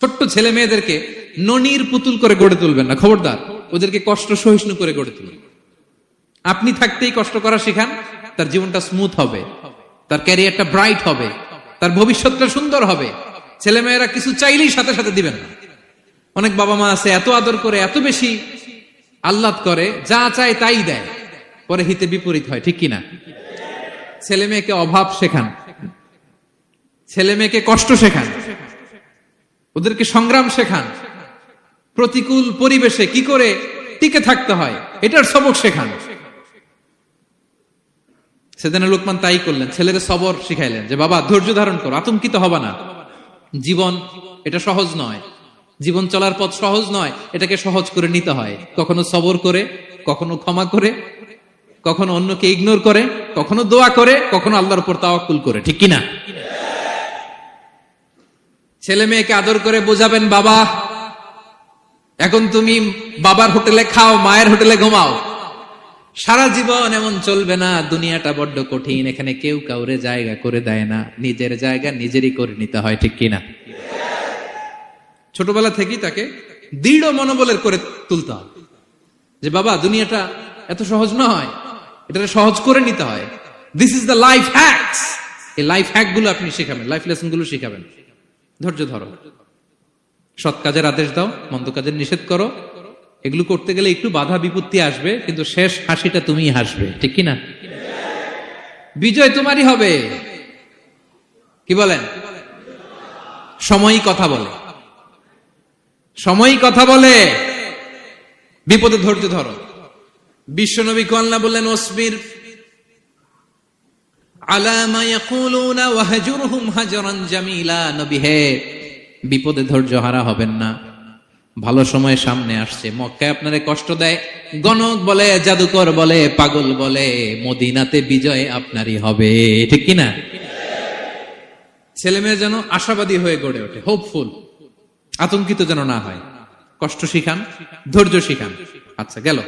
ছোট্ট ছেলে মেয়েদেরকে ননির পুতুল করে গড়ে তুলবেন না, খবরদার। ওদেরকে কষ্ট সহিষ্ণু করে গড়ে তুলবেন। আপনি থাকতেই কষ্ট করা শিখান, তার জীবনটা স্মুথ হবে, তার ক্যারিয়ারটা ব্রাইট হবে, তার ভবিষ্যৎটা সুন্দর হবে। ছেলে মেয়েরা কিছু চাইলেই সাথে সাথে দিবেন না। অনেক বাবা মা আছে এত আদর করে, এত বেশি আহ্লাদ করে, যা চায় তাই দেয়, পরে হিতে বিপরীত হয়, ঠিক কিনা? ছেলে মেয়েকে অভাব শেখান, ছেলে মেয়েকে কষ্ট শেখান, ওদেরকে সংগ্রাম শেখান, প্রতিকূল পরিবেশে কি করে টিকে থাকতে হয় এটার সবক শেখান। সেদিন লোকমান তাই করলেন, ছেলেদের সবর শিখাইলেন যে বাবা ধৈর্য ধারণ করো, আতঙ্কিত হবা না। জীবন এটা সহজ নয়, জীবন চলার পথ সহজ নয়, এটাকে সহজ করে নিতে হয়। কখনো সবর করে, কখনো ক্ষমা করে, কখনো অন্যকে ইগনোর করে, কখনো দোয়া করে, কখনো আল্লাহর উপর তাওয়াক্কুল করে, ঠিক কিনা? ছেলে মেয়েকে আদর করে বোঝাবেন, বাবা এখন তুমি বাবার হোটেলে খাও, মায়ের হোটেলে ঘুমাও। সারা জীবন এমন চলবে না, দুনিয়াটা বড্ড কঠিন, এখানে কেউ কাউরে জায়গা করে দেয় না, নিজের জায়গা নিজেরই করে নিতে হয়, ঠিক কিনা? ছোটবেলা থেকেই তাকে দৃঢ় মনোবলের করে তুলতে হবে যে বাবা দুনিয়াটা এত সহজ নয়, এটা সহজ করে নিতে হয়। This is the life hacks. এই লাইফ হ্যাক গুলো আপনি শিখাবেন, লাইফ লেসন গুলো শিখাবেন। ধৈর্য ধরো, সৎ কাজের আদেশ দাও, মন্দ কাজের নিষেধ করো। এগুলো করতে গেলে একটু বাধা বিপত্তি আসবে, কিন্তু শেষ হাসিটা তুমিই হাসবে, ঠিক কিনা? বিজয় তোমারই হবে। কি বলেন? সময়ই কথা বলে, সময়ই কথা বলে। বিপদে ধৈর্য ধরো। বিশ্বনবী আল্লাহ বললেন, ওসবির আলা মা ইয়াকুলুনা ওয়াহজুরহুম হাজরান জামিলা। নবী হে, বিপদে ধৈর্য হারা হবেন না। ভালো সময় সামনে আসছে, মক্কায় আপনারে কষ্ট দেয়, গণক বলে, জাদুকর বলে, পাগল বলে, মদিনাতে বিজয় আপনারই হবে, ঠিক কিনা? ছেলে মেয়ে যেন আশাবাদী হয়ে গড়ে ওঠে, হোপফুল, আতঙ্কিত যেন না হয়। কষ্ট শিখান, ধৈর্য শিখান। আচ্ছা গেল।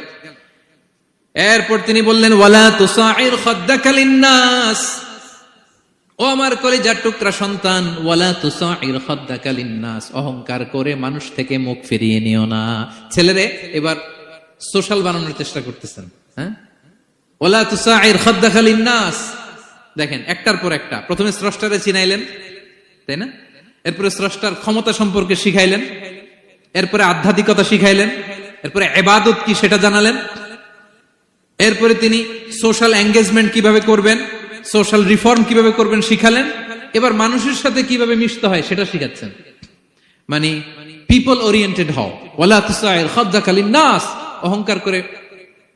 এরপর তিনি বললেন, ওয়ালা তুসাইর খাদ্দাকা লিন্নাস। ও আমার কলিজার টুকরা সন্তান, ওয়ালা তুসাইর খাদ্দাকা লিন্নাস। অহংকার করে মানুষ থেকে মুখ ফিরিয়ে নিও না। ছেলেরে এবার সোশ্যাল বানানোর চেষ্টা করতেছেন, হ্যাঁ? ওয়ালা তুসাইর খাদ্দাকা লিন্নাস। দেখেন একটার পর একটা, প্রথমে স্রষ্টারে চিনাইলেন, তাই না? এরপরে স্রষ্টার ক্ষমতা সম্পর্কে শিখাইলেন, এরপরে আধ্যাত্মিকতা শিখাইলেন, এরপরে ইবাদত কি সেটা জানালেন, এরপরে তিনি সোশ্যাল এঙ্গেজমেন্ট কিভাবে করবেন, সোশ্যাল রিফর্ম কিভাবে করবেন শিখালেন। এবার মানুষের সাথে কিভাবে মিশতে হয় সেটা শিখাচ্ছেন। মানে পিপল ওরিয়েন্টেড হও। ওয়ালা তুসাইর খাদ্দাকা লিন্নাস। অহংকার করে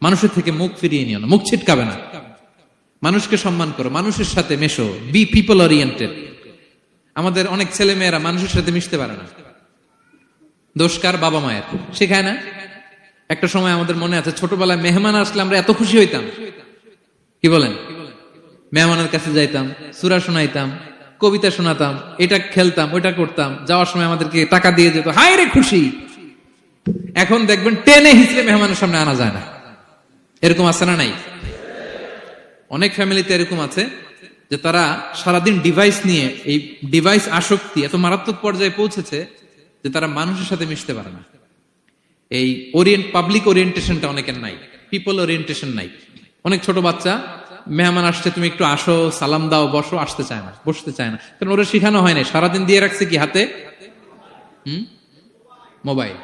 মানুষের থেকে মুখ ফিরিয়ে নিও না, মুখ ছিটকাবে না। মানুষকে সম্মান করো, মানুষের সাথে মেশো, বি পিপল ওরিয়েন্টেড। আমাদের অনেক ছেলে মেয়েরা মানুষের সাথে মিশতে পারে না। দোষ কার? বাবা মায়ের, শেখায় না। একটা সময় আমাদের মনে আছে, ছোটবেলায় মেহমান আসলে আমরা এত খুশি হইতাম, কি বলেন? মেহমানের কাছে যাইতাম, সূরা শোনাইতাম, কবিতা শোনাতাম, এটা খেলতাম, ওইটা করতাম। যাওয়ার সময় আমাদেরকে টাকা দিয়ে যেত, হায় রে খুশি। এখন দেখবেন টেনে হিচড়ে মেহমানের সামনে আনা যায় না। এরকম আছে না নাই? অনেক ফ্যামিলিতে এরকম আছে যে তারা সারাদিন ডিভাইস নিয়ে, এই ডিভাইস আসক্তি এত মারাত্মক পর্যায়ে পৌঁছেছে যে তারা মানুষের সাথে মিশতে পারে না। এই পাবলিক ওরিয়েন্টেশনটা অনেকের নাই, পিপল ওরিয়েন্টেশন নাই। অনেক ছোট বাচ্চা, মেহমান আসছে, তুমি একটু আসো, সালাম দাও, বসো, আসতে চায় না, বসতে চায় না, কারণ ওরা শিখানো হয় না। সারাদিন দিয়ে রাখছে কি হাতে? মোবাইল।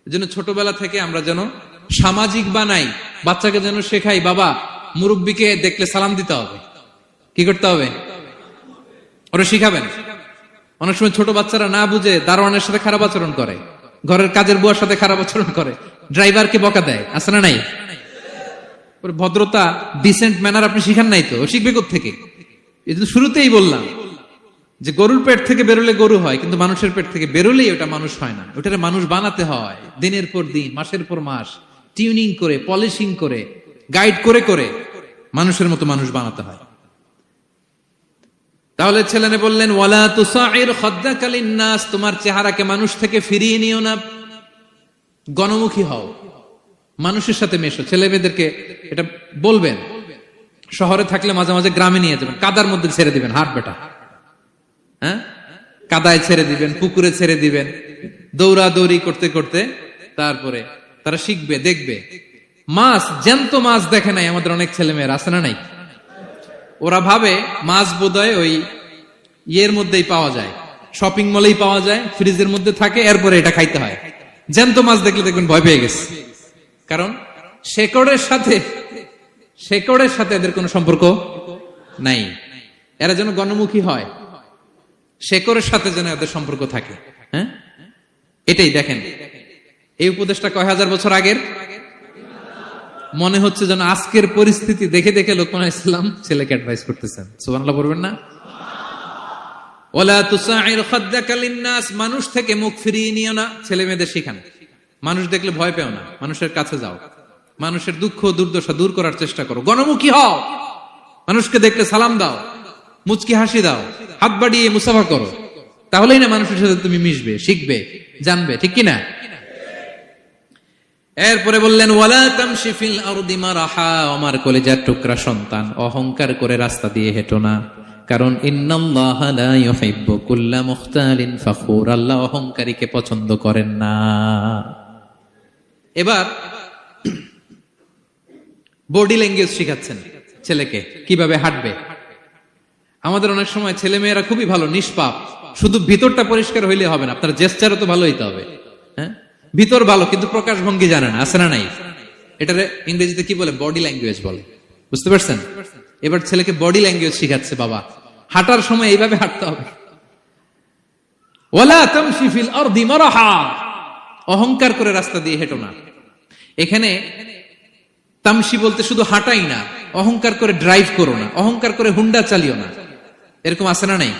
এজন্য ছোটবেলা থেকে আমরা যেন সামাজিক বানাই, বাচ্চাকে যেন শেখাই, বাবা মুরব্বীকে দেখলে সালাম দিতে হবে। কি করতে হবে? ওরা শিখাবেন। অনেক সময় ছোট বাচ্চারা না বুঝে দারোয়ানের সাথে খারাপ আচরণ করে, ঘরের কাজের বুয়ার সাথে খারাপ আচরণ করে, ড্রাইভারকে বকা দেয়, আছে না নাই? ভদ্রতা, ডিসেন্ট ম্যানার আপনি শিখান নাই তো, ও শিখবে কোত্থেকে? এই তো শুরুতেই বললাম যে গরুর পেট থেকে বেরোলে গরু হয়, কিন্তু মানুষের পেট থেকে বেরোলেই ওটা মানুষ হয় না। ওটারে মানুষ বানাতে হয় দিনের পর দিন, মাসের পর মাস, টিউনিং করে, পলিশিং করে, গাইড করে করে মানুষের মতো মানুষ বানাতে হয়। তাহলে ছেলেনে বললেন, ওয়ালা তুসাইর খাদ্দাকা লিন্নাস। তোমার চেহারাকে মানুষ থেকে ফিরিয়ে নিও না, গণমুখী হও, মানুষের সাথে মেশো। ছেলে মেয়েদেরকে এটা বলবেন। শহরে থাকলে মাঝে মাঝে গ্রামে নিয়ে যাবেন, কাদার মধ্যে ছেড়ে দিবেন, হাট বেটা, হ্যাঁ কাদায় ছেড়ে দিবেন, পুকুরে ছেড়ে দিবেন, দৌড়াদৌড়ি করতে করতে তারপরে তারা শিখবে, দেখবে। মাছ, জ্যান্ত মাছ দেখে নাই আমাদের অনেক ছেলে মেয়ের, আছে না নাই? ওরা ভাবে মাছ বোধহয় ওই ইয়ের মধ্যেই পাওয়া যায়, শপিং মলেই পাওয়া যায়, ফ্রিজের মধ্যে থাকে, এরপরে এটা খাইতে হয়। জ্যান্ত মাছ দেখলে দেখবেন ভয় পেয়ে গেছে, কারণ শেকড়ের সাথে এদের কোনো সম্পর্ক নাই। এরা যেন গণমুখী হয়, শেকড়ের সাথে যেন এদের সম্পর্ক থাকে। হ্যাঁ, এটাই দেখেন, এই উপদেশটা কয় হাজার বছর আগের। মনে হচ্ছে যেন আজকের পরিস্থিতি দেখে দেখে লোকমান ইসলাম ছেলেকে অ্যাডভাইস করতেছেন। সুবহানাল্লাহ বলবেন না? ওয়ালা তুসাইর খাদ্দাকা লিন্নাস, মানুষ থেকে মুখ ফিরিয়ে নিও না, ছেলে মেয়েদের শিখান। মানুষ দেখলে ভয় পেও না, মানুষের কাছে যাও, মানুষের দুঃখ দুর্দশা দূর করার চেষ্টা করো, গণমুখী হও, মানুষকে দেখলে সালাম দাও, মুচকি হাসি দাও, হাত বাড়িয়ে মুসাফা করো, তাহলেই না মানুষের সাথে তুমি মিশবে, শিখবে, জানবে, ঠিক কিনা? এরপরে বললেন ওয়ালা তামশি ফিল আরদি মারাহা, আমার কলিজার টুকরা সন্তান, অহংকার করে রাস্তা দিয়ে হেঁটো না, কারণ ইন্নাল্লাহা লা ইউহিব্বু কুল্লা মুখতালিন ফাখুর, আল্লাহ অহংকারীকে পছন্দ করেন না। এবার বডি ল্যাঙ্গুয়েজ শিখাচ্ছেন ছেলেকে, কিভাবে হাঁটবে। আমাদের অনেক সময় ছেলে মেয়েরা খুবই ভালো, নিষ্পাপ, শুধু ভিতরটা পরিষ্কার হইলে হবে না, আপনার জেস্টারও তো ভালো হইতে হবে। হ্যাঁ, ভিতর ভালো কিন্তু প্রকাশ ভঙ্গি জানে না, আছে না নাই? এটারে ইংরেজিতে কি বলে? বডি ল্যাঙ্গুয়েজ বলে, বুঝতে পারছেন? এবার ছেলেকে বডি ল্যাঙ্গুয়েজ শিখাচ্ছে বাবা, হাঁটার সময় এইভাবে হাঁটতে হবে। ওয়ালা তামশি ফিল আরদি মারাহা, অহংকার করে রাস্তা দিয়ে হেঁটো না। এখানে তামশি বলতে শুধু হাঁটাই না, অহংকার করে ড্রাইভ করো না, অহংকার করে হুন্ডা চালিও না। এরকম আছে না নাই?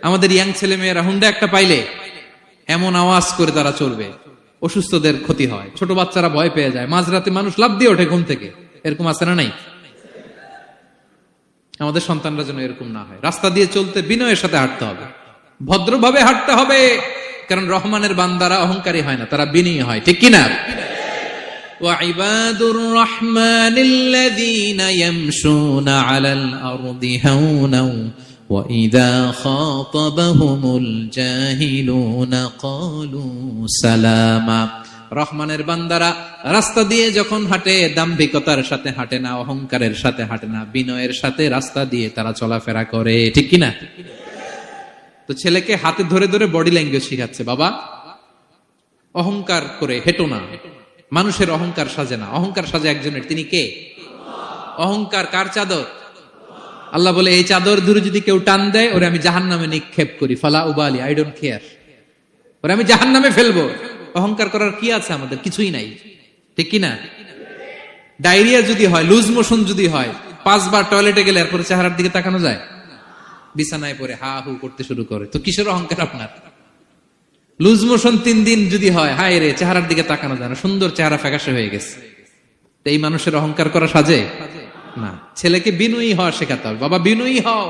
আমাদের ইয়াং ছেলে মেয়েরা হুন্ডা একটা পাইলে এমন আওয়াজ করে তারা চলবে, অসুস্থদের ক্ষতি হয়, ছোট বাচ্চারা ভয় পেয়ে যায়, মাঝরাতে মানুষ লাফ দিয়ে ওঠে ঘুম থেকে। এরকম আছে না নাই? আমাদের সন্তানরা যেন এরকম না হয়। রাস্তা দিয়ে চলতে বিনয়ের সাথে হাঁটতে হবে, ভদ্রভাবে হাঁটতে হবে, কারণ রহমানের বান্দারা অহংকারী হয় না, তারা বিনয়ী হয়, ঠিক কিনা? وعباد الرحمن الذين يمشون على الأرض هونا وإذا خاطبهم الجاهلون قالوا سلاما, রহমানের বান্দারা রাস্তা দিয়ে যখন হাঁটে দাম্ভিকতার সাথে হাঁটে না, অহংকারের সাথে হাঁটে না, বিনয়ের সাথে রাস্তা দিয়ে তারা চলাফেরা করে, ঠিক কিনা? তো ছেলেকে হাতে ধরে ধরে বডি ল্যাঙ্গুয়েজ শিখাচ্ছে, বাবা অহংকার করে হেঁটো না, মানুষের অহংকার সাজে না, অহংকার সাজে একজনের, তিনি কে? অহংকার কার চাদর? আল্লাহ বলে এই চাদর ধরে যদি কেউ টান দেয় ওরে আমি জাহান্নামে নিক্ষেপ করি, ফালা উবালি, আই ডোন্ট কেয়ার, ওরে আমি জাহান্নামে ফেলবো। অহংকার করার কি আছে আমাদের? কিছুই নাই, ঠিক কিনা? ডায়রিয়া যদি হয়, লুজ মোশন যদি হয়, 5 বার টয়লেটে গেলে এরপরে চেহারার দিকে তাকানো যায়? বিছানায় পড়ে হা হু করতে শুরু করে, তো কিসের অহংকার আপনার? লুজ মোশন 3 দিন যদি হয়, হায় রে, চেহারার দিকে তাকানো যায় না, সুন্দর চেহারা ফ্যাকাশে হয়ে গেছে, তো এই মানুষের অহংকার করা সাজে না। ছেলেকে বিনয়ী হওয়া শেখাতে হবে, বাবা বিনয়ী হও,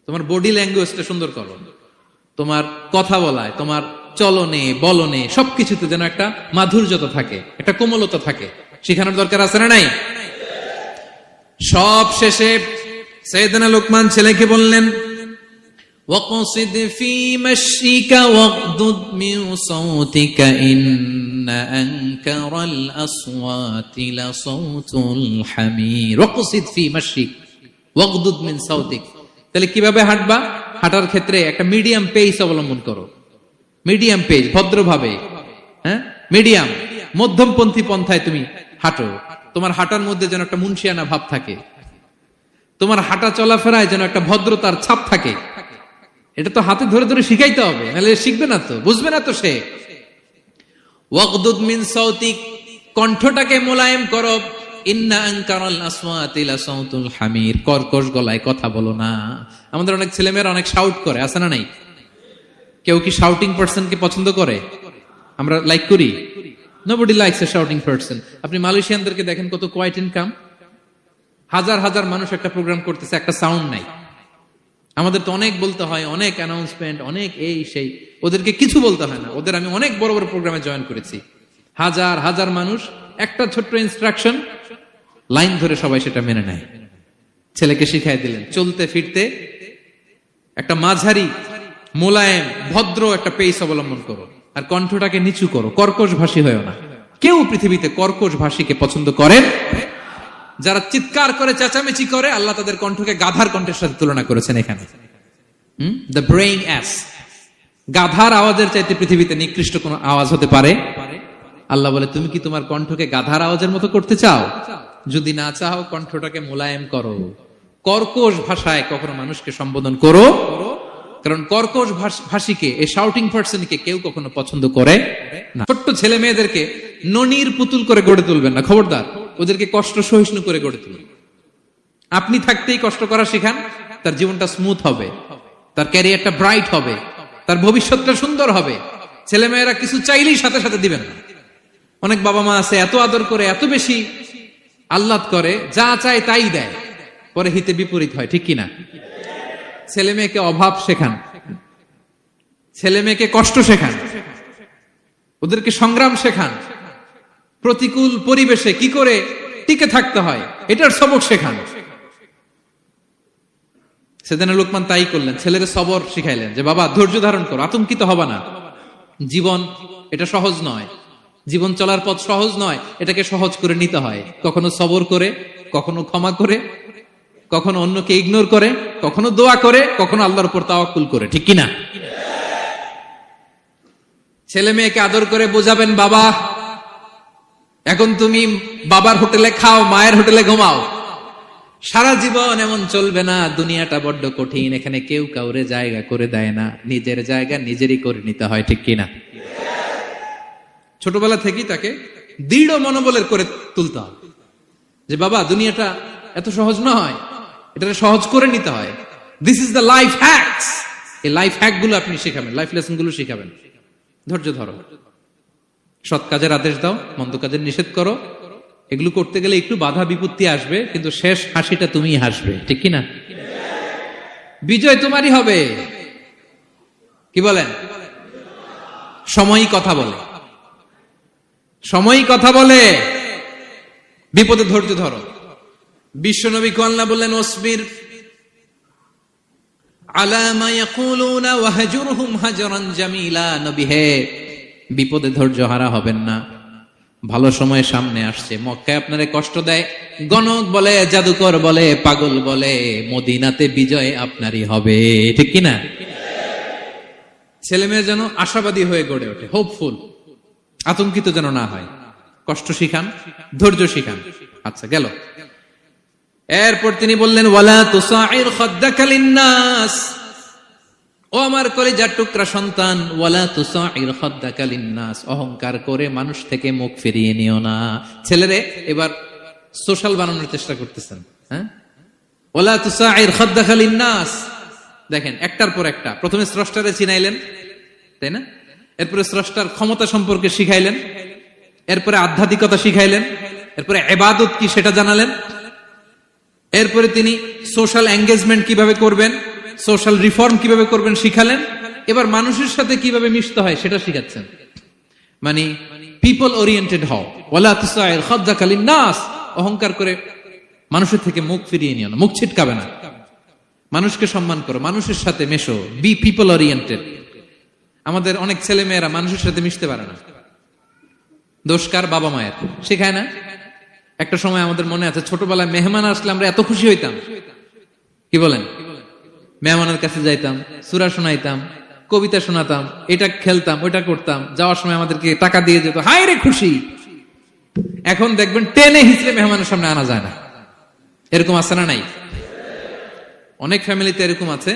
তোমার বডি ল্যাঙ্গুয়েজটা সুন্দর করো, তোমার কথা বলায়, তোমার চলনে বলনে সবকিছুতে যেন একটা মাধুর্যতা থাকে, একটা কোমলতা থাকে, শেখানোর দরকার আছে না নাই? সব শেষে সাইয়েদনা লোকমান ছেলেকে বললেন وَقْصِدْ فِي مَشْيِكَ وَاغْضُضْ مِنْ صَوْتِكَ إِنَّ أَنْكَرَ الْأَصْوَاتِ لَصَوْتُ الْحَمِيرِ وَقْصِدْ فِي مَشْيِكَ وَاغْضُضْ مِنْ صَوْتِكَ। তাহলে কিভাবে হাঁটবা? হাঁটার ক্ষেত্রে একটা মিডিয়াম পেস অবলম্বন করো, মিডিয়াম পেস, ভদ্রভাবে, হ্যাঁ, মিডিয়াম মধ্যমপন্থী পন্থায় তুমি হাঁটো। তোমার হাঁটার মধ্যে যেন একটা মুনশিয়ানা ভাব থাকে, তোমার হাঁটা চলাফেরায় যেন একটা ভদ্রতার ছাপ থাকে। এটা তো হাতে ধরে ধরে শিখাইতে হবে, নাহলে শিখবে না তো, বুঝবে না তো সে। ওয়াগদুদ মিন সাউতিক, কণ্ঠটাকে মোলায়েম করো। ইন্না আনকারাল আসওয়াতি লাসাউতুল হামির, কর্কশ গলায় কথা বলো না। আমাদের অনেক ছেলেমেয়েরা অনেক শাউট করে, আছে না নাই? কেউ কি শাউটিং পারসনকে পছন্দ করে? আমরা লাইক করি? Nobody likes a shouting person. আপনি মালয়েশিয়ানদেরকে দেখেন কত কোয়াইট ইনকাম, হাজার হাজার মানুষ একটা প্রোগ্রাম করতেছে, একটা সাউন্ড নাই। আমাদের তো অনেক বলতে হয়, অনেক অ্যানাউন্সমেন্ট, অনেক এই সেই, ওদেরকে কিছু বলতে হয় না। ওদের আমি অনেক বড় বড় প্রোগ্রামে জয়েন করেছি, হাজার হাজার মানুষ, একটা ছোট্ট ইনস্ট্রাকশন, লাইন ধরে সবাই সেটা মেনে নেয়। ছেলেকে শিখাই দিলেন চলতে ফিরতে একটা মাঝারি মোলায়েম ভদ্র একটা পেস অবলম্বন করো, আর কণ্ঠটাকে নিচু করো, কর্কশ ভাষী হয়েও না। কেউ পৃথিবীতে কর্কশ ভাষীকে পছন্দ করেন? যারা চিৎকার করে চেঁচামেচি করে, আল্লাহ তাদের কণ্ঠকে গাধার কণ্ঠের সাথে তুলনা করেছেন এখানে। দ্য ব্রেইং অ্যাস, গাধার আওয়াজের চাইতে পৃথিবীতে নিকৃষ্ট কোন আওয়াজ হতে পারে? আল্লাহ বলে, তুমি কি তোমার কণ্ঠকে গাধার আওয়াজের মতো করতে চাও? যদি না চাও, কণ্ঠটাকে মোলায়েম করো, কর্কশ ভাষায় কখনো মানুষকে সম্বোধন করো, কারণ কর্কশ ভাষীকে, এই শাউটিং পার্সনকে কেউ কখনো পছন্দ করে না। ছোট্ট ছেলে মেয়েদেরকে ননির পুতুল করে গড়ে তুলবেন না, খবরদার। ওদেরকে কষ্ট সহিষ্ণু করে গড়ে তুলবেন। আপনি থাকতেই কষ্ট করা শিখান, তার জীবনটা স্মুথ হবে, তার ক্যারিয়ারটা ব্রাইট হবে, তার ভবিষ্যৎটা সুন্দর হবে। ছেলে মেয়েরা কিছু চাইলেই সাথে সাথে দিবেন না। অনেক বাবা মা আছে এত আদর করে, এত বেশি আহ্লাদ করে, যা চায় তাই দেয়, পরে হিতে বিপরীত হয়, ঠিক কিনা? ছেলে মেয়েকে অভাব শেখান, ছেলে মেয়েকে কষ্ট শেখান, ওদেরকে সংগ্রাম শেখান, প্রতিকূল পরিবেশে কি করে টিকে থাকতে হয় এটার সবক শেখান। সেদিন লোকমান তাই করলেন, ছেলের সবর শিখাইলেন যে বাবা ধৈর্য ধারণ করো, আতঙ্কিত হবা না। জীবন এটা সহজ নয়, জীবন চলার পথ সহজ নয়, এটাকে সহজ করে নিতে হয়। কখনো সবর করে, কখনো ক্ষমা করে, কখনো অন্যকে ইগনোর করে, কখনো দোয়া করে, কখনো আল্লাহর উপর তাওয়াক্কুল করে, ঠিক কিনা? ছেলে মেয়েকে আদর করে বোঝাবেন, বাবা এখন তুমি বাবার হোটেলে খাও, মায়ের হোটেলে ঘুমাও। সারা জীবন এমন চলবে না, দুনিয়াটা বড্ড কঠিন, এখানে কেউ কাউরে জায়গা করে দেয় না, নিজের জায়গা নিজেরই করে নিতে হয়, ঠিক কিনা? ছোটবেলা থেকেই তাকে দৃঢ় মনোবলের করে তুলতে হবে যে বাবা দুনিয়াটা এত সহজ নয়, এটা সহজ করে নিতে হয়। This is the life hacks. এই লাইফ হ্যাক গুলো আপনি শিখাবেন, লাইফ লেসন গুলো শিখাবেন। ধৈর্য ধরো, সৎ কাজের আদেশ দাও, মন্দ কাজের নিষেধ করো। এগুলো করতে গেলে একটু বাধা বিপত্তি আসবে, কিন্তু শেষ হাসিটা তুমিই হাসবে, ঠিক কিনা? বিজয় তোমারই হবে। কি বলেন? সময়ই কথা বলে, সময়ই কথা বলে। বিপদে ধৈর্য ধরো। বিশ্বনবী কে আল্লাহ বললেন, ওসবির আলা মা ইয়াকুলুনা ওয়াহজুরহুম হাজরান জামিলা। নবী হে, বিপদে ধৈর্য হারা হবেন না। ভালো সময় সামনে আসছে, মক্কায় আপনারে কষ্ট দেয়, গণক বলে, জাদুকর বলে, পাগল বলে, মদিনাতে বিজয় আপনারই হবে, ঠিক কিনা? ছেলে মেয়ে যেন আশাবাদী হয়ে গড়ে ওঠে, হোপফুল, আতঙ্কিত যেন না হয়। কষ্ট শিখান, ধৈর্য শিখান। আচ্ছা গেল। এরপর তিনি বললেন, ওয়ালা তুসাইর খাদ্দাকা লিন্নাস। ও আমার কলিজার টুকরা সন্তান, ওয়ালা তুসাইর খাদ্দাকা লিন্নাস, অহংকার করে মানুষ থেকে মুখ ফিরিয়ে নিও না। ছেলেরে এবার সোশ্যাল বানানোর চেষ্টা করতেছেন, হ্যাঁ? ওয়ালা তুসাইর খাদ্দাকা লিন্নাস। দেখেন, একটার পর একটা। প্রথমে স্রষ্টারে চিনাইলেন, তাই না? এরপরে স্রষ্টার ক্ষমতা সম্পর্কে শিখাইলেন, এরপরে আধ্যাত্মিকতা শিখাইলেন, এরপরে ইবাদত কি সেটা জানালেন, এরপরে তিনি সোশ্যাল এঙ্গেজমেন্ট কিভাবে করবেন, সোশ্যাল রিফর্ম কিভাবে করবেন শিখালেন। এবার মানুষের সাথে কিভাবে মিশতে হয় সেটা শিখাচ্ছেন। মানে পিপল ওরিয়েন্টেড হও। ওয়ালা তুসাইর খাদ্দাকা লিন্নাস, অহংকার করে মানুষের থেকে মুখ ফিরিয়ে নিও না, মুখ ছিটকাবে না। মানুষকে সম্মান করো, মানুষের সাথে মেশো, বি পিপল ওরিয়েন্টেড। আমাদের অনেক ছেলে মেয়েরা মানুষের সাথে মিশতে পারে না। দোষ কার? বাবা মায়ের। শেখায় না। একটা সময় আমাদের মনে আছে, ছোটবেলায় মেহমান আসলে আমরা এত খুশি হইতাম, কি বলেন? মেহমানের কাছে যাইতাম, সূরা শোনাইতাম, কবিতা শোনাতাম, এটা খেলতাম, ওইটা করতাম, যাওয়ার সময় আমাদেরকে টাকা দিয়ে যেত, হায় রে খুশি। এখন দেখবেন টেনে হিচড়ে মেহমানের সামনে আনা যায় না। এরকম আছে না নাই? অনেক ফ্যামিলিতে এরকম আছে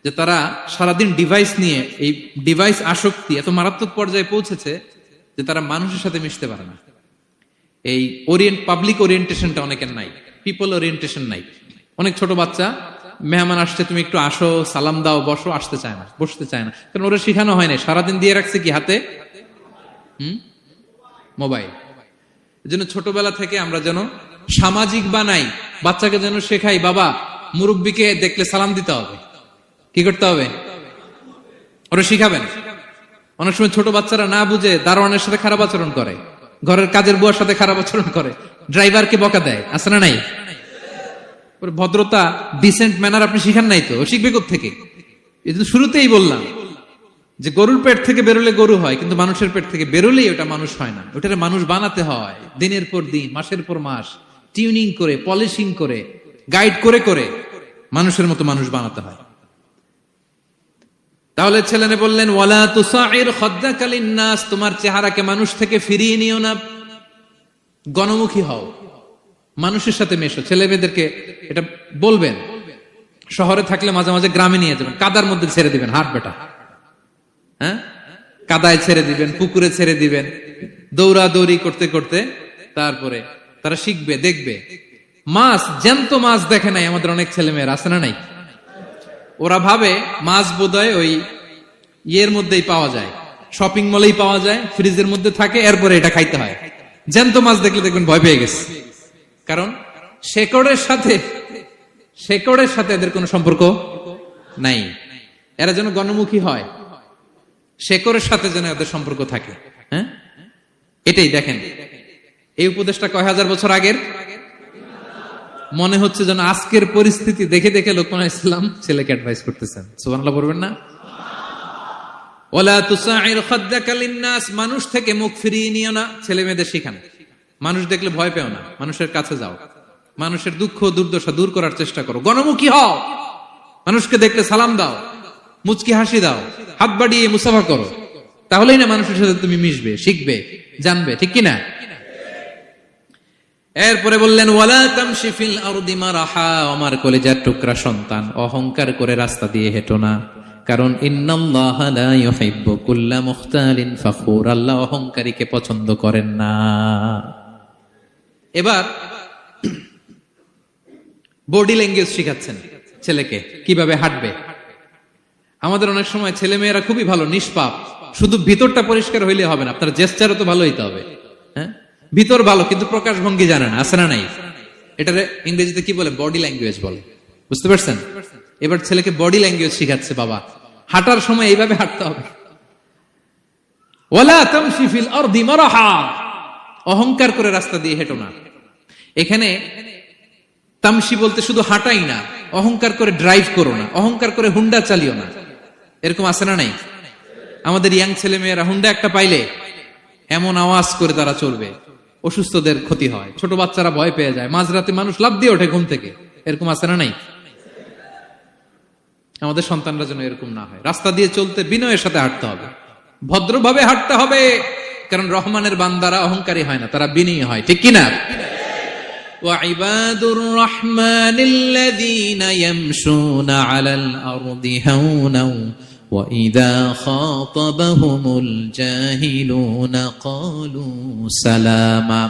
যে তারা সারাদিন ডিভাইস নিয়ে, এই ডিভাইস আসক্তি এত মারাত্মক পর্যায়ে পৌঁছেছে যে তারা মানুষের সাথে মিশতে পারে না। এই পাবলিক ওরিয়েন্টেশনটা অনেকের নাই, পিপল ওরিয়েন্টেশন নাই। অনেক ছোট বাচ্চা, মেহমান আসছে, তুমি একটু আসো, সালাম দাও, বসো, আসতে চায় না, বসতে চায় না, কারণ ওরা শিখানো হয় না। সারাদিন দিয়ে রাখছে কি হাতে? মোবাইল। এই জন্য ছোটবেলা থেকে আমরা যেন সামাজিক বানাই, বাচ্চাকে যেন শেখাই, বাবা মুরব্বীকে দেখলে সালাম দিতে হবে। কি করতে হবে? ওরা শিখাবেন। অনেক সময় ছোট বাচ্চারা না বুঝে দারোয়ানের সাথে খারাপ আচরণ করে, ঘরের কাজের বুয়ার সাথে খারাপ আচরণ করে, ড্রাইভারকে বকা দেয়, আছে না নাই? ভদ্রতা, ডিসেন্ট ম্যানার আপনি শিখান নাই তো, শিখবে কোত্থেকে? এই তো শুরুতেই বললাম যে গরুর পেট থেকে বেরোলে গরু হয়, কিন্তু মানুষের পেট থেকে বেরোলেই ওটা মানুষ হয় না। ওটারে মানুষ বানাতে হয় দিনের পর দিন, মাসের পর মাস, টিউনিং করে, পলিশিং করে, গাইড করে করে মানুষের মতো মানুষ বানাতে হয়। তাহলে ছেলেনে বললেন ওয়ালা তুসাইর খাদ্দাকা লিন্নাস, তোমার চেহারাকে মানুষ থেকে ফিরিয়ে নিও না, গণমুখী হও, মানুষের সাথে মেশো। ছেলে মেয়েদেরকে এটা বলবেন, শহরে থাকলে মাঝে মাঝে গ্রামে নিয়ে যাবেন, কাদার মধ্যে ছেড়ে দিবেন, হাট বেটা, হ্যাঁ, কাদায় ছেড়ে দিবেন, পুকুরে ছেড়ে দিবেন, দৌড়াদৌড়ি করতে করতে তারপরে তারা শিখবে, দেখবে। মাছ, জ্যান্ত মাছ দেখে নাই আমাদের অনেক ছেলে মেয়েরা, আছে না নাই? ওরা ভাবে মাছ বোধহয় ওই ইয়ের মধ্যেই পাওয়া যায়, শপিং মলেই পাওয়া যায়, ফ্রিজের মধ্যে থাকে, এরপরে এটা খাইতে হয়। জ্যান্ত মাছ দেখলে দেখবেন ভয় পেয়ে গেছে, কারণ শেকড়ের সাথে এদের কোনো সম্পর্ক নাই। এরা যেন গণমুখী হয়, শেকড়ের সাথে যেন এদের সম্পর্ক থাকে। হ্যাঁ, এটাই দেখেন, এই উপদেশটা কয় হাজার বছর আগের। মনে হচ্ছে যেন আজকের পরিস্থিতি দেখে দেখে লোকমান ইসলাম ছেলেকে অ্যাডভাইস করতেছেন। সুবহানাল্লাহ পড়বেন না? ওয়ালা তুসাইর খাদ্দাকা লিন্নাস, মানুষ থেকে মুখ ফিরিয়ে নিও না, ছেলে মেয়েদের শিখান। মানুষ দেখলে ভয় পেও না, মানুষের কাছে যাও, মানুষের দুঃখ দুর্দশা দূর করার চেষ্টা করো, গণমুখী হও, মানুষকে দেখলে সালাম দাও, মুচকি হাসি দাও, হাত বাড়িয়ে মুসাফা করো, তাহলেই না মানুষের সাথে তুমি মিশবে, শিখবে, জানবে, ঠিক কিনা? এরপরে বললেন ওয়ালা তামশি ফিল আরদি মারাহা, আমার কলিজার টুকরা সন্তান, অহংকার করে রাস্তা দিয়ে হেঁটো না, কারণ ইন্নাল্লাহা লা ইউহিব্বু কুল্লা মুখতালিন ফখুর, আল্লাহ অহংকারীকে পছন্দ করেন না। এবার বডি ল্যাঙ্গুয়েজ শিখাচ্ছেন ছেলেকে, কিভাবে হাঁটবে। আমাদের অনেক সময় ছেলে মেয়েরা খুবই ভালো, নিষ্পাপ, শুধু ভিতরটা পরিষ্কার হইলে হবে না, আপনার জেস্টারও তো ভালো হইতে হবে। হ্যাঁ, ভিতর ভালো কিন্তু প্রকাশ ভঙ্গি জানে না, আছে না নাই? এটারে ইংরেজিতে কি বলে? বডি ল্যাঙ্গুয়েজ বলে, বুঝতে পারছেন? এবার ছেলেকে বডি ল্যাঙ্গুয়েজ শিখাচ্ছে বাবা, হাঁটার সময় এইভাবে হাঁটতে হবে। ওয়ালা তামশি ফিল আরদি মারাহা, অহংকার করে রাস্তা দিয়ে হেঁটো না। এখানে তামশি বলতে শুধু হাঁটাই না, অহংকার করে ড্রাইভ করো না, অহংকার করে হুন্ডা চালিও না। এরকম আছে না নাই? আমাদের ইয়াং ছেলে মেয়েরা হুন্ডা একটা পাইলে এমন আওয়াজ করে তারা চলবে, অসুস্থদের ক্ষতি হয়, ছোট বাচ্চারা ভয় পেয়ে যায়, মাঝরাতে মানুষ লাফ দিয়ে ওঠে ঘুম থেকে। এরকম আছে না নাই? আমাদের সন্তানরা যেন এরকম না হয়। রাস্তা দিয়ে চলতে বিনয়ের সাথে হাঁটতে হবে, ভদ্রভাবে হাঁটতে হবে, কারণ রহমানের বান্দারা অহংকারী হয় না, তারা বিনয়ী হয়, ঠিক কিনা? وعباد الرحمن الذين يمشون على الأرض هونا وإذا خاطبهم الجاهلون قالوا سلاما,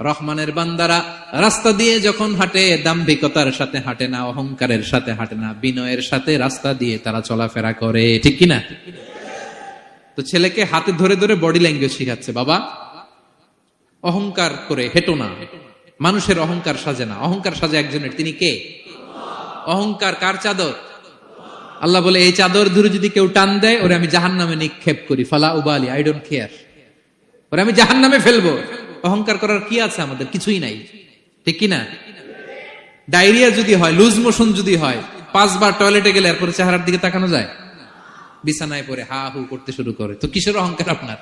রহমানের বান্দারা রাস্তা দিয়ে যখন হাঁটে দাম্ভিকতার সাথে হাঁটে না, অহংকারের সাথে হাঁটে না, বিনয়ের সাথে রাস্তা দিয়ে তারা চলাফেরা করে, ঠিক কিনা? তো ছেলেকে হাতে ধরে ধরে বডি ল্যাঙ্গুয়েজ শিখাচ্ছে, বাবা অহংকার করে হেঁটো না, মানুষের অহংকার সাজে না, অহংকার সাজে একজনের, তিনি কে? অহংকার কার চাদর? আল্লাহ বলে এই চাদর ধরে যদি কেউ টান দেয় ওরে আমি জাহান্নামে নিক্ষেপ করি, ফালা উবালি, আই ডোন্ট কেয়ার, ওরে আমি জাহান্নামে ফেলবো। অহংকার করার কি আছে আমাদের? কিছুই নাই, ঠিক কিনা? ডায়রিয়া যদি হয়, লুজ মোশন যদি হয়, 5 বার টয়লেটে গেলে এরপরে চেহারার দিকে তাকানো যায়? বিছানায় পড়ে হা হু করতে শুরু করে, তো কিসের অহংকার আপনার?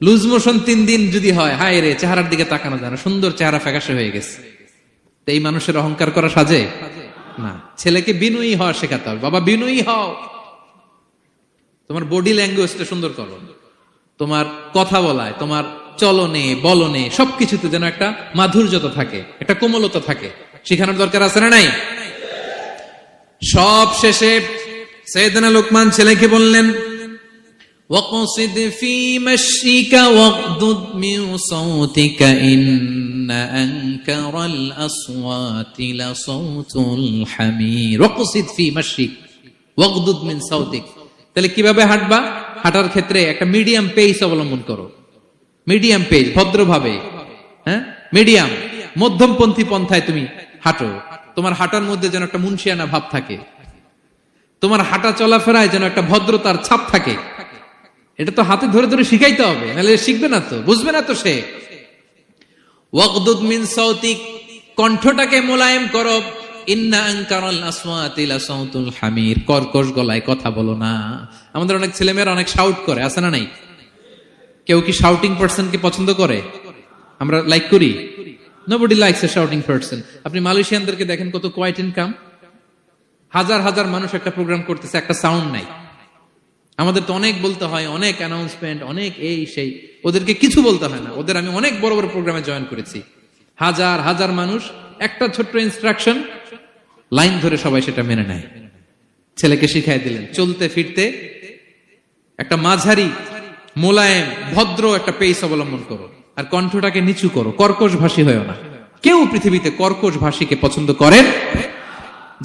লুজ মোশন 3 দিন যদি হয়, হায় রে, চেহারার দিকে তাকানো যায় না, সুন্দর চেহারা ফ্যাকাশে হয়ে গেছে, তো এই মানুষের অহংকার করা সাজে না। ছেলেকে বিনয়ী হওয়া শেখাতে হবে, বাবা বিনয়ী হও, তোমার বডি ল্যাঙ্গুয়েজটা সুন্দর করো, তোমার কথা বলায়, তোমার চলনে বলনে সবকিছুতে যেন একটা মাধুর্যতা থাকে, একটা কোমলতা থাকে, শেখানোর দরকার আছে না নাই? সব শেষে সাইয়েদনা লোকমান ছেলেকে বললেন وَقْصِدْ فِي مَشْيِكَ وَاغْضُضْ مِنْ صَوْتِكَ إِنَّ أَنْكَرَ الْأَصْوَاتِ لَصَوْتُ الْحَمِيرِ وَقْصِدْ فِي مَشْيِكَ وَاغْضُضْ مِنْ صَوْتِكَ। তাহলে কিভাবে হাঁটবা? হাঁটার ক্ষেত্রে একটা মিডিয়াম পেস অবলম্বন করো, মিডিয়াম পেস, ভদ্রভাবে, হ্যাঁ, মিডিয়াম মধ্যমপন্থী পন্থায় তুমি হাঁটো। তোমার হাঁটার মধ্যে যেন একটা মুনশিয়ানা ভাব থাকে, তোমার হাঁটা চলাফেরায় যেন একটা ভদ্রতার ছাপ থাকে। এটা তো হাতে ধরে ধরে শিখাইতে হবে, নাহলে শিখবে না তো, বুঝবে না তো সে। ওয়াকদুদ মিন সাউতিক, কণ্ঠটাকে মোলায়েম করো, ইন্না আনকারাল আসওয়াতি লাসাউতুল হামির, কর্কশ গলায় কথা বলো না। আমাদের অনেক ছেলেমেয়েরা অনেক শাউট করে, আছে না নাই? কেউ কি শাউটিং পারসনকে পছন্দ করে? আমরা লাইক করি? Nobody likes a shouting person. আপনি মালয়েশিয়ানদেরকে দেখেন কত কোয়াইট এন্ড কাম। হাজার হাজার মানুষ একটা প্রোগ্রাম করতেছে, একটা সাউন্ড নাই। আমাদের তো অনেক বলতে হয়, অনেক অ্যানাউন্সমেন্ট, অনেক এই সেই। ওদেরকে কিছু বলতে হয় না। ওদের আমি অনেক বড় বড় প্রোগ্রামে জয়েন করেছি। হাজার হাজার মানুষ, একটা ছোট্ট ইনস্ট্রাকশন, লাইন ধরে সবাই সেটা মেনে নেয়। ছেলেকে শিখাই দিলেন চলতে ফিরতে একটা মাঝারি মোলায়েম ভদ্র একটা পেস অবলম্বন করো, আর কণ্ঠটাকে নিচু করো, কর্কশ ভাষী হয়েও না। কেউ পৃথিবীতে কর্কশ ভাষীকে পছন্দ করেন?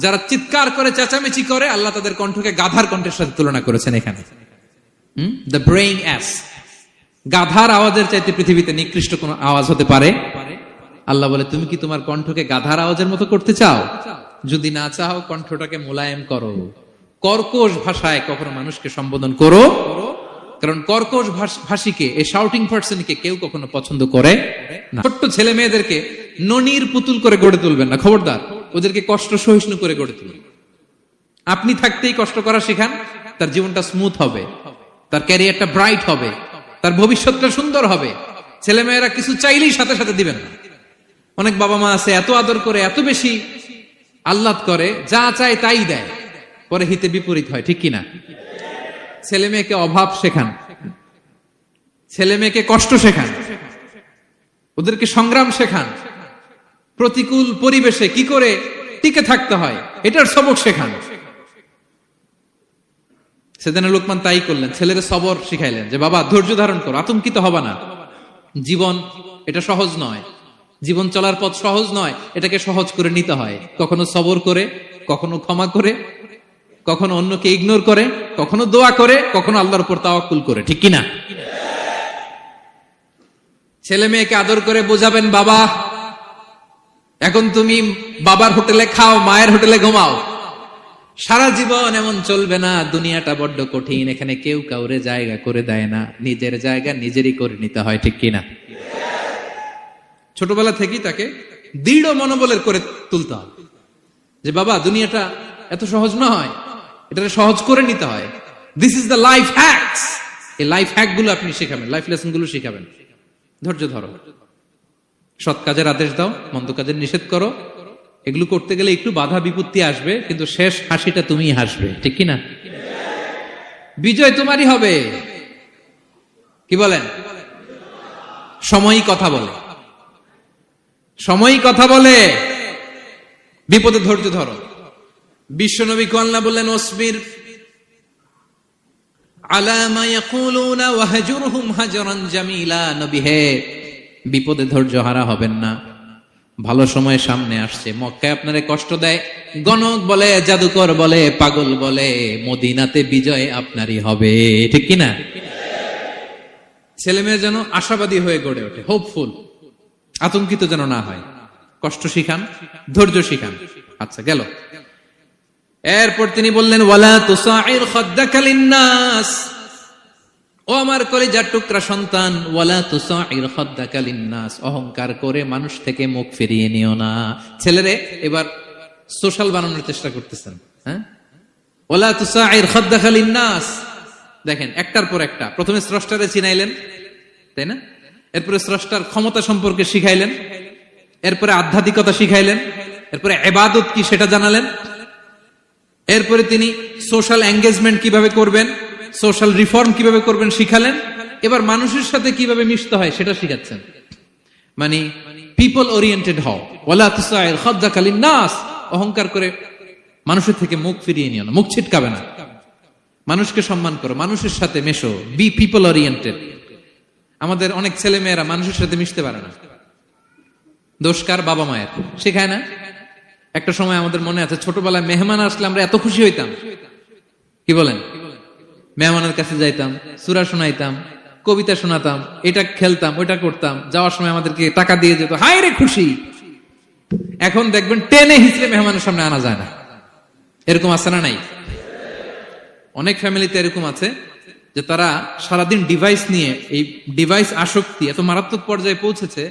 যারা চিৎকার করে চেঁচামেচি করে, আল্লাহ তাদের কণ্ঠকে গাধার কণ্ঠের সাথে তুলনা করেছেন এখানে। দ্য ব্রেইং অ্যাস, গাধার আওয়াজের চাইতে পৃথিবীতে নিকৃষ্ট কোন আওয়াজ হতে পারে? আল্লাহ বলে, তুমি কি তোমার কণ্ঠকে গাধার আওয়াজের মতো করতে চাও? যদি না চাও, কণ্ঠটাকে মোলায়েম করো। কর্কশ ভাষায় কখনো মানুষকে সম্বোধন করো, কারণ কর্কশ ভাষীকে, এই শাউটিং পারসনকে কেউ কখনো পছন্দ করে না। ছোট্ট ছেলে মেয়েদেরকে ননির পুতুল করে গড়ে তুলবেন না, খবরদার। ওদেরকে কষ্ট সহিষ্ণু করে গড়ে তুলবেন। আপনি থাকতেই কষ্ট করা শেখান, তার জীবনটা স্মুথ হবে, তার ক্যারিয়ারটা ব্রাইট হবে, তার ভবিষ্যৎটা সুন্দর হবে। ছেলেমেয়েরা কিছু চাইলেই সাথে সাথে দিবেন না। অনেক বাবা মা আছে এত আদর করে, এত বেশি আহ্লাদ করে, যা চায় তাই দেয়, পরে হিতে বিপরীত হয়, ঠিক কিনা? ছেলে মেয়েকে অভাব শেখান, ছেলে মেয়েকে কষ্ট শেখান, ওদেরকে সংগ্রাম শেখান, প্রতিকূল পরিবেশে কি করে টিকে থাকতে হয় এটার সবক শেখান। সেদিন লোকমান তাই করলেন, ছেলের সবর শিখাইলেন যে বাবা ধৈর্য ধারণ করো, আতঙ্কিত হবা না। জীবন এটা সহজ নয়, জীবন চলার পথ সহজ নয়, এটাকে সহজ করে নিতে হয়। কখনো সবর করে, কখনো ক্ষমা করে, কখনো অন্যকে ইগনোর করে, কখনো দোয়া করে, কখনো আল্লাহর উপর তাওয়াক্কুল করে, ঠিক কিনা? ছেলে মেয়েকে আদর করে বোঝাবেন, বাবা এখন তুমি বাবার হোটেলে খাও, মায়ের হোটেলে ঘুমাও। সারা জীবন এমন চলবে না, দুনিয়াটা বড্ড কঠিন, এখানে কেউ কাউরে জায়গা করে দেয় না, নিজের জায়গা নিজেরই করে নিতে হয়, ঠিক কিনা? ছোটবেলা থেকেই তাকে দৃঢ় মনোবলের করে তুলতে হবে যে বাবা দুনিয়াটা এত সহজ নয়, এটাকে সহজ করে নিতে হয়। This is the life hacks. এই লাইফ হ্যাক গুলো আপনি শেখাবেন, লাইফ লেসন গুলো শিখাবেন। ধৈর্য ধরো, সৎ কাজের আদেশ দাও, মন্দ কাজের নিষেধ করো। এগুলো করতে গেলে একটু বাধা বিপত্তি আসবে, কিন্তু শেষ হাসিটা তুমিই হাসবে, ঠিক কিনা? বিজয় তোমারই হবে। কি বলেন? সময়ই কথা বলে, সময়ই কথা বলে। বিপদে ধৈর্য ধরো। বিশ্বনবী আল্লাহ বললেন, ওসবির আলা মা ইয়াকুলুনা ওয়াহজুরহুম হাজরান জামিলা। নবী হে, বিপদে ধৈর্য হারা হবেন না। ভালো সময় সামনে আসছে, মক্কায় আপনারে কষ্ট দেয়, গণক বলে, জাদুকর বলে, পাগল বলে, মদিনাতে বিজয় আপনারই হবে, ঠিক কিনা? ছেলে মেয়ে যেন আশাবাদী হয়ে গড়ে ওঠে, হোপফুল, আতঙ্কিত যেন না হয়। কষ্ট শিখান, ধৈর্য শিখান। আচ্ছা গেল। এরপর তিনি বললেন, ওয়ালা তুসাইর খাদ্দাকা লিন্নাস। ও আমার কলিজার টুকরা সন্তান, ওয়ালা তুসাইর খাদ্দাকা লিন্নাস, অহংকার করে মানুষ থেকে মুখ ফিরিয়ে নিও না। ছেলেরে এবার সোশ্যাল বানানোর চেষ্টা করতেছেন, হ্যাঁ? ওয়ালা তুসাইর খাদ্দাকা লিন্নাস। দেখেন একটার পর একটা, প্রথমে স্রষ্টারে চিনাইলেন, তাই না? এরপরে স্রষ্টার ক্ষমতা সম্পর্কে শিখাইলেন, এরপরে আধ্যাত্মিকতা শিখাইলেন, এরপরে ইবাদত কি সেটা জানালেন, এরপরে তিনি সোশ্যাল এঙ্গেজমেন্ট কিভাবে করবেন, সোশ্যাল রিফর্ম কিভাবে করবেন শিখালেন। এবার মানুষের সাথে কিভাবে মিশতে হয় সেটা শিখাচ্ছেন। মানে পিপল ওরিয়েন্টেড হও। ওয়ালা তুসাইর খাদ্দাকা লিন্নাস, অহংকার করে মানুষের থেকে মুখ ফিরিয়ে নিও না, মুখ ছিটকাবে না। মানুষকে সম্মান করো, মানুষের সাথে মেশো, বি পিপল ওরিয়েন্টেড। আমাদের অনেক ছেলে মেয়েরা মানুষের সাথে মিশতে পারে না। দোষ কার? বাবা মায়ের, শেখায় না। একটা সময় আমাদের মনে আছে, ছোটবেলায় মেহমান আসলে আমরা এত খুশি হইতাম, কি বলেন? মেহমানের কাছে যাইতাম, সূরা শোনাইতাম, কবিতা শোনাতাম, এটা খেলতাম, ওইটা করতাম, যাওয়ার সময় আমাদেরকে টাকা দিয়ে যেত, হায় রে খুশি। এখন দেখবেন টেনে হিচড়ে মেহমানের সামনে আনা যায় না। এরকম আছে না নাই? অনেক ফ্যামিলিতে এরকম আছে যে তারা সারাদিন ডিভাইস নিয়ে, এই ডিভাইস আসক্তি এত মারাত্মক পর্যায়ে পৌঁছেছে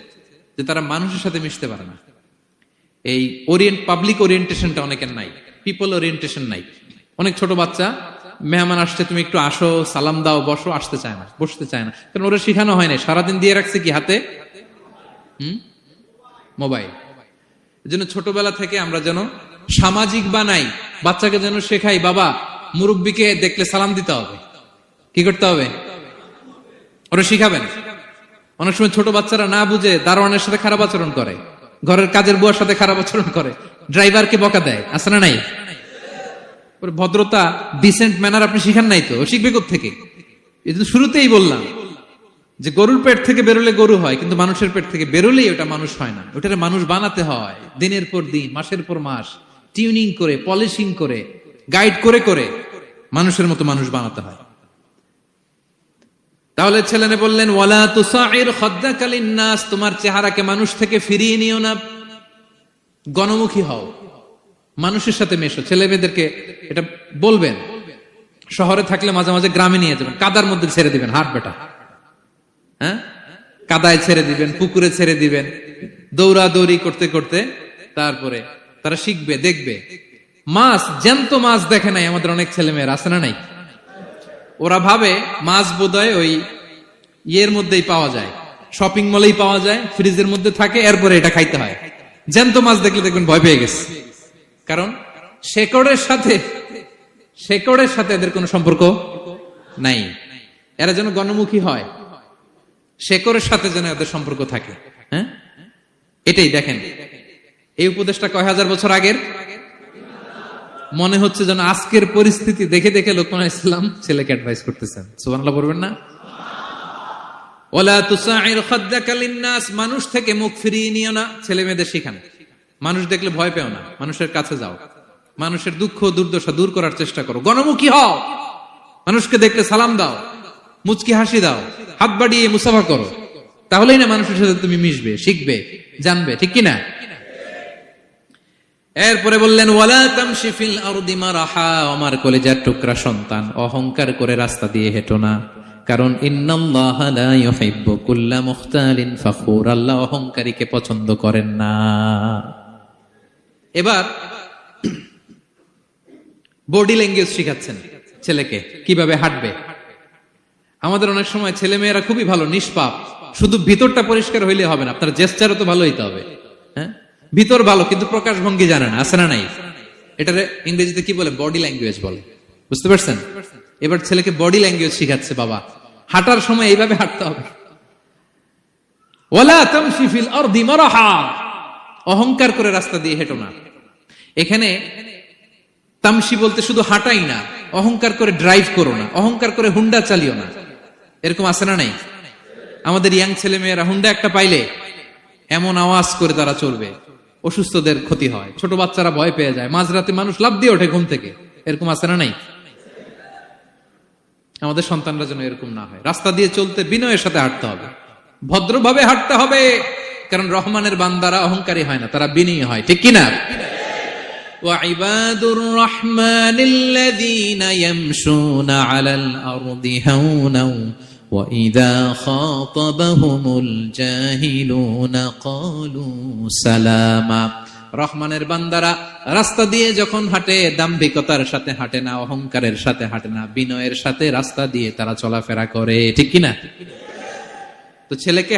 যে তারা মানুষের সাথে মিশতে পারে না। এই পাবলিক ওরিয়েন্টেশনটা অনেকের নাই, পিপল ওরিয়েন্টেশন নাই। অনেক ছোট বাচ্চা, মেহমান আসছে, তুমি একটু আসো, সালাম দাও, বসো, আসতে চায় না, বসতে চায় না, কারণ ওরা শিখানো হয় না। সারাদিন দিয়ে রাখছে কি হাতে? মোবাইল। এজন্য ছোটবেলা থেকে আমরা যেন সামাজিক বানাই, বাচ্চাকে যেন শেখাই, বাবা মুরব্বীকে দেখলে সালাম দিতে হবে। কি করতে হবে? ওরা শিখাবেন। অনেক সময় ছোট বাচ্চারা না বুঝে দারোয়ানের সাথে খারাপ আচরণ করে, ঘরের কাজের বুয়ার সাথে খারাপ আচরণ করে, ড্রাইভারকে বকা দেয়, আছে না নাই? ভদ্রতা, ডিসেন্ট ম্যানার আপনি শিখান নাই তো, শিখবে কোত্থেকে? এই জন্য শুরুতেই বললাম যে গরুর পেট থেকে বেরোলে গরু হয়, কিন্তু মানুষের পেট থেকে বেরোলেই ওটা মানুষ হয় না। ওটারে মানুষ বানাতে হয় দিনের পর দিন, মাসের পর মাস, টিউনিং করে, পলিশিং করে, গাইড করে করে মানুষের মতো মানুষ বানাতে হয়। তাহলে ছেলেনে বললেন, ওয়ালা তুসাইর খাদ্দাকা লিন্নাস, তোমার চেহারাকে মানুষ থেকে ফিরিয়ে নিও না, গণমুখী হও, মানুষের সাথে মেশো। ছেলে মেয়েদেরকে এটা বলবেন। শহরে থাকলে মাঝে মাঝে গ্রামে নিয়ে যাবেন, কাদার মধ্যে ছেড়ে দিবেন, হাট বেটা, হ্যাঁ, কাদায় ছেড়ে দিবেন, পুকুরে ছেড়ে দিবেন, দৌড়াদৌড়ি করতে করতে তারপরে তারা শিখবে, দেখবে। মাছ, জ্যান্ত মাছ দেখে নাই আমাদের অনেক ছেলে মেয়ের, আছে না নাই? ওরা ভাবে মাছ বোধহয় ওই ইয়ের মধ্যেই পাওয়া যায়, শপিং মলেই পাওয়া যায়, ফ্রিজের মধ্যে থাকে, এরপরে এটা খাইতে হয়। জ্যান্ত মাছ দেখলে দেখবেন ভয় পেয়ে গেছে, কারণ শেকড়ের সাথে এদের কোনো সম্পর্ক নাই। এরা যেন গণমুখী হয়, শেকড়ের সাথে যেন এদের সম্পর্ক থাকে। হ্যাঁ, এটাই দেখেন। এই উপদেশটা কয় হাজার বছর আগের? মনে হচ্ছে যেন আজকের পরিস্থিতি দেখে দেখে লোকমান ইসলাম ছেলেকে অ্যাডভাইস করতেছেন। সুবহানাল্লাহ বলবেন না? ওয়ালা তুসাইর খাদ্দাকা লিন্নাস, মানুষ থেকে মুখ ফিরিয়ে নিও না। ছেলে মেয়েদের শিখান, মানুষ দেখলে ভয় পেও না, মানুষের কাছে যাও, মানুষের দুঃখ দুর্দশা দূর করার চেষ্টা করো, গণমুখী হও, মানুষকে দেখলে সালাম দাও, মুচকি হাসি দাও, হাত বাড়িয়ে মুসাফা করো, তাহলেই না মানুষের সাথে তুমি মিশবে, শিখবে, জানবে, ঠিক কিনা? এরপরে বললেন, ওয়ালা তামশি ফিল আরদি মারাহা, আমার কলিজার টুকরা সন্তান, অহংকার করে রাস্তা দিয়ে হেঁটো না, কারণ ইন্নাল্লাহা লা ইউহিব্বু কুল্লা মুখতালিন ফখুর, আল্লাহ অহংকারীকে পছন্দ করেন না। এবার বডি ল্যাঙ্গুয়েজ শিখাচ্ছেন ছেলেকে, কিভাবে হাঁটবে। আমাদের অনেক সময় ছেলে মেয়েরা খুবই ভালো, নিষ্পাপ, শুধু ভিতরটা পরিষ্কার হইলে হবে না, আপনার জেস্টারও তো ভালো হইতে হবে। হ্যাঁ, ভিতর ভালো কিন্তু প্রকাশ ভঙ্গি জানে না, আছে না নাই? এটারে ইংরেজিতে কি বলে? বডি ল্যাঙ্গুয়েজ বলে। বুঝতে পারছেন? এবার ছেলেকে বডি ল্যাঙ্গুয়েজ শিখাচ্ছে বাবা, হাঁটার সময় এইভাবে হাঁটতে হবে। ওয়ালা তামশি ফিল আরদি মারাহা, অহংকার করে রাস্তা দিয়ে হেঁটো না। এখানে তামশি বলতে শুধু হাঁটাই না, অহংকার করে ড্রাইভ করো না, অহংকার করে হুন্ডা চালিও না। এরকম আছে না নাই? আমাদের ইয়াং ছেলে মেয়েরা হুন্ডা একটা পাইলে এমন আওয়াজ করে তারা চলবে, অসুস্থদের ক্ষতি হয়, ছোট বাচ্চারা ভয় পেয়ে যায়, মাঝরাতে মানুষ লাফ দিয়ে ওঠে ঘুম থেকে। এরকম আছে না নাই? আমাদের সন্তানরা যেন এরকম না হয়। রাস্তা দিয়ে চলতে বিনয়ের সাথে হাঁটতে হবে, ভদ্রভাবে হাঁটতে হবে, কারণ রহমানের বান্দারা অহংকারী হয় না, তারা বিনয়ী হয়, ঠিক কিনা? وعباد الرحمن الذين يمشون على الأرض هونا وإذا خاطبهم الجاهلون قالوا سلاما, রহমানের বান্দারা রাস্তা দিয়ে যখন হাঁটে দাম্ভিকতার সাথে হাঁটে না, অহংকারের সাথে হাঁটে না, বিনয়ের সাথে রাস্তা দিয়ে তারা চলাফেরা করে, ঠিক কিনা? তো ছেলেকে